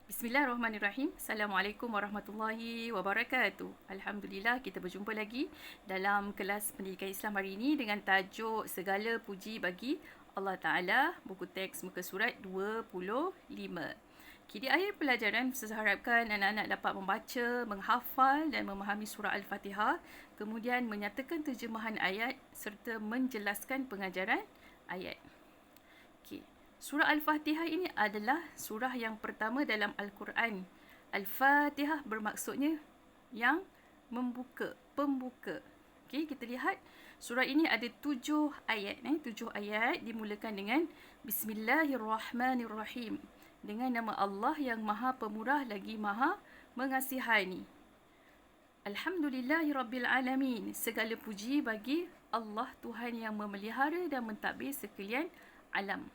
Bismillahirrahmanirrahim. Assalamualaikum warahmatullahi wabarakatuh. Alhamdulillah, kita berjumpa lagi dalam kelas pendidikan Islam hari ini dengan tajuk Segala Puji Bagi Allah Ta'ala, buku teks muka surat 25. Di akhir pelajaran, saya harapkan anak-anak dapat membaca, menghafal dan memahami surah Al-Fatihah, kemudian menyatakan terjemahan ayat serta menjelaskan pengajaran ayat. Surah Al-Fatihah ini adalah surah yang pertama dalam Al-Quran. Al-Fatihah bermaksudnya yang membuka, pembuka. Kita lihat surah ini ada 7 ayat. 7 ayat dimulakan dengan Bismillahirrahmanirrahim. Dengan nama Allah yang Maha Pemurah lagi Maha Mengasihani. Alhamdulillahirrabbilalamin. Segala puji bagi Allah Tuhan yang memelihara dan mentadbir sekalian alam.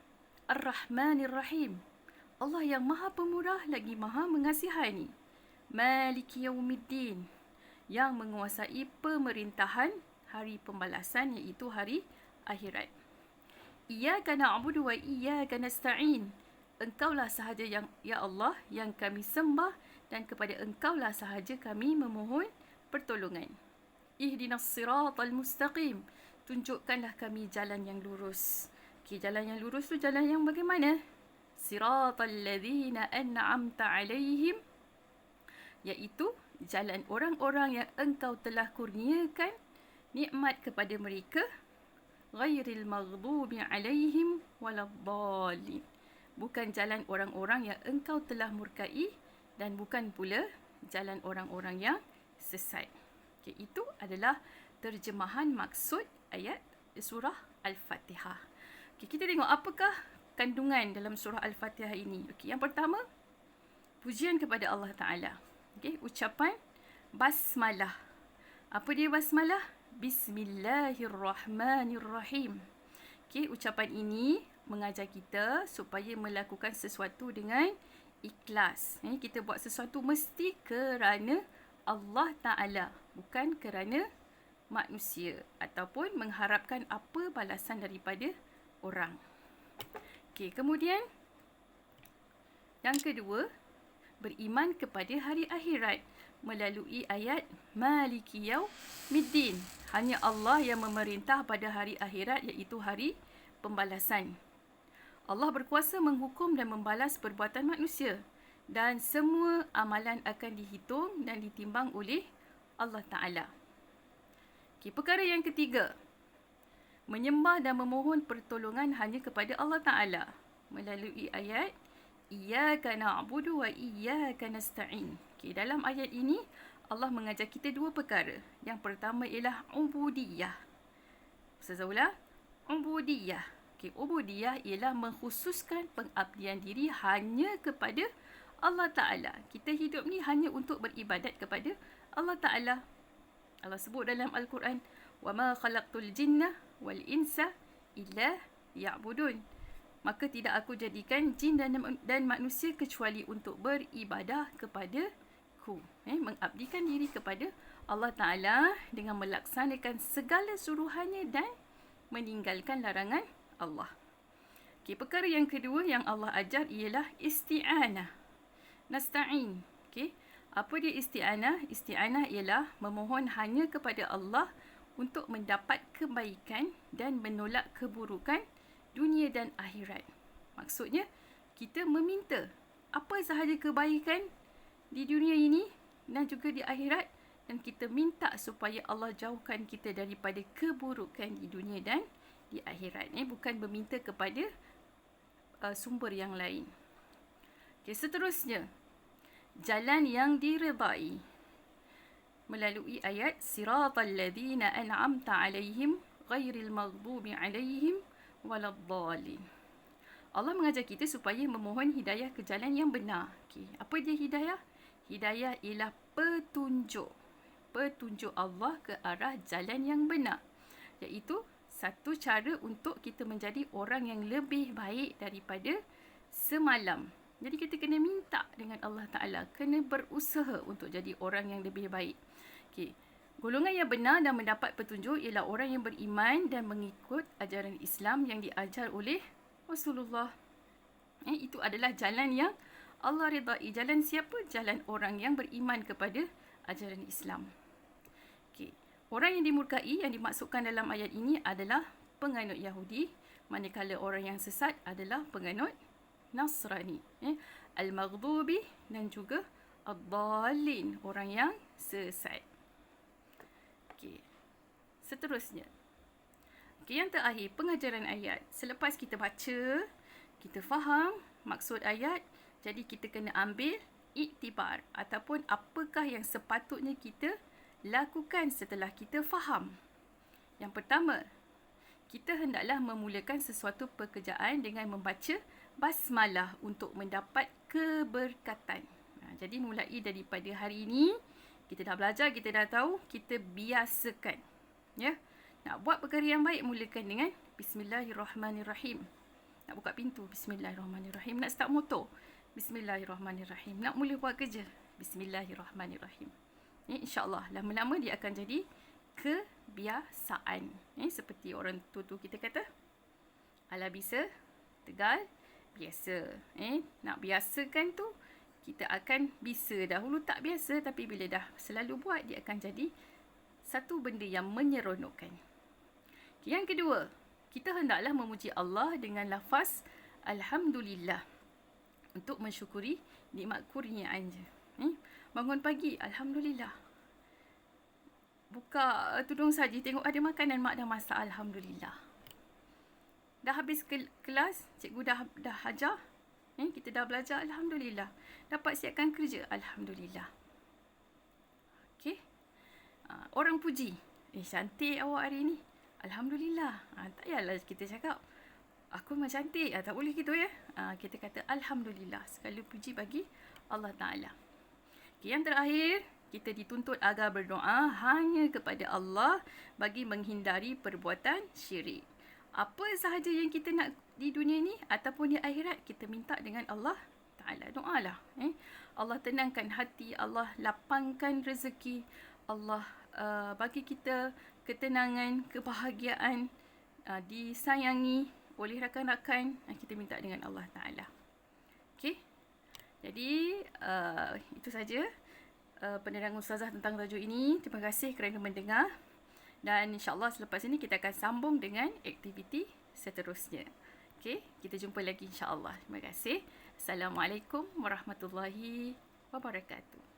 Ar-Rahmanir-Rahim. Allah yang Maha Pemurah lagi Maha Mengasihani. Maliki Yaumiddin. Yang menguasai pemerintahan hari pembalasan, iaitu hari akhirat. Iyyaka na'budu wa iyyaka nasta'in. Engkaulah sahaja yang, ya Allah, yang kami sembah dan kepada Engkaulah sahaja kami memohon pertolongan. Ihdinas siratal mustaqim. Tunjukkanlah kami jalan yang lurus. Jalan yang lurus tu jalan yang bagaimana? Siratal ladzina an'amta alaihim, iaitu jalan orang-orang yang Engkau telah kurniakan nikmat kepada mereka. Ghairil maghdubi alaihim waladdallin. Bukan jalan orang-orang yang Engkau telah murkai dan bukan pula jalan orang-orang yang sesat. Itu adalah terjemahan maksud ayat surah Al-Fatihah. Kita tengok apakah kandungan dalam surah Al-Fatihah ini. Yang pertama, pujian kepada Allah Ta'ala. Ucapan basmalah. Apa dia basmalah? Bismillahirrahmanirrahim. Ucapan ini mengajar kita supaya melakukan sesuatu dengan ikhlas. Kita buat sesuatu mesti kerana Allah Ta'ala, bukan kerana manusia ataupun mengharapkan apa balasan daripada orang. Kemudian yang kedua, beriman kepada hari akhirat melalui ayat Maliki Yaumiddin. Hanya Allah yang memerintah pada hari akhirat, iaitu hari pembalasan. Allah berkuasa menghukum dan membalas perbuatan manusia dan semua amalan akan dihitung dan ditimbang oleh Allah Ta'ala. Perkara yang ketiga, menyembah dan memohon pertolongan hanya kepada Allah Ta'ala melalui ayat Iyyaka na'budu wa iyyaka nasta'in. Dalam ayat ini Allah mengajar kita dua perkara. Yang pertama ialah ubudiyah. Ustazah ulang, ubudiyah. Ubudiyah ialah mengkhususkan pengabdian diri hanya kepada Allah Ta'ala. Kita hidup ni hanya untuk beribadat kepada Allah Ta'ala. Allah sebut dalam Al-Quran, وَمَا خَلَقْتُ الْجِنَّ وَالْإِنْسَ إِلَّا يَعْبُدُونَ. Maka tidak aku jadikan jin dan manusia kecuali untuk beribadah kepadaku. Mengabdikan diri kepada Allah Ta'ala dengan melaksanakan segala suruhannya dan meninggalkan larangan Allah. Perkara yang kedua yang Allah ajar ialah isti'anah. Nasta'in. Apa dia isti'anah? Isti'anah ialah memohon hanya kepada Allah untuk mendapat kebaikan dan menolak keburukan dunia dan akhirat. Maksudnya, kita meminta apa sahaja kebaikan di dunia ini dan juga di akhirat, dan kita minta supaya Allah jauhkan kita daripada keburukan di dunia dan di akhirat. Bukan meminta kepada sumber yang lain. Seterusnya, jalan yang diredai melalui ayat Siratal ladzina an'amta alaihim ghairil maghdubi alaihim waladdallin. Allah mengajar kita supaya memohon hidayah ke jalan yang benar. Apa dia hidayah? Hidayah ialah petunjuk. Petunjuk Allah ke arah jalan yang benar. Iaitu satu cara untuk kita menjadi orang yang lebih baik daripada semalam. Jadi kita kena minta dengan Allah Ta'ala. Kena berusaha untuk jadi orang yang lebih baik. Golongan yang benar dan mendapat petunjuk ialah orang yang beriman dan mengikut ajaran Islam yang diajar oleh Rasulullah. Itu adalah jalan yang Allah ridai. Jalan siapa? Jalan orang yang beriman kepada ajaran Islam. Okey. Orang yang dimurkai yang dimaksudkan dalam ayat ini adalah penganut Yahudi, manakala orang yang sesat adalah penganut Nasrani. Al-Maghdubi dan juga Ad-Dallin, orang yang sesat. Okey. Seterusnya. Okey, yang terakhir, pengajaran ayat. Selepas kita baca, kita faham maksud ayat, jadi kita kena ambil iktibar ataupun apakah yang sepatutnya kita lakukan setelah kita faham. Yang pertama, kita hendaklah memulakan sesuatu pekerjaan dengan membaca basmalah untuk mendapat keberkatan. Jadi mulai daripada hari ini, kita dah belajar, kita dah tahu, kita biasakan. Ya. Nak buat perkara yang baik, mulakan dengan Bismillahirrahmanirrahim. Nak buka pintu, Bismillahirrahmanirrahim. Nak start motor, Bismillahirrahmanirrahim. Nak mula buat kerja, Bismillahirrahmanirrahim. InsyaAllah lama-lama dia akan jadi kebiasaan. Seperti orang tua kita kata, ala bisa, tegal, biasa. Nak biasakan tu, kita akan bisa. Dahulu tak biasa, tapi bila dah selalu buat, dia akan jadi satu benda yang menyeronokkan. Yang kedua, kita hendaklah memuji Allah dengan lafaz Alhamdulillah untuk mensyukuri nikmat kurniaannya. Bangun pagi, Alhamdulillah. Buka tudung saji, tengok ada makanan, mak dah masak, Alhamdulillah. Dah habis kelas, cikgu dah ajar, kita dah belajar, Alhamdulillah. Dapat siapkan kerja, Alhamdulillah. Okey. Orang puji, cantik awak hari ni, Alhamdulillah. Tak payahlah kita cakap, aku memang cantik. Tak boleh gitu ya. Kita kata Alhamdulillah. Segala puji bagi Allah Ta'ala. Okay, yang terakhir, kita dituntut agar berdoa hanya kepada Allah bagi menghindari perbuatan syirik. Apa sahaja yang kita nak di dunia ni ataupun di akhirat, kita minta dengan Allah Ta'ala. Doalah. Allah tenangkan hati, Allah lapangkan rezeki, Allah bagi kita ketenangan, kebahagiaan, disayangi oleh rakan-rakan. Kita minta dengan Allah Ta'ala. Okey. Jadi itu saja penerangan Ustazah tentang tajuk ini. Terima kasih kerana mendengar. Dan insyaAllah selepas ini kita akan sambung dengan aktiviti seterusnya. Okey, kita jumpa lagi insyaAllah. Terima kasih. Assalamualaikum warahmatullahi wabarakatuh.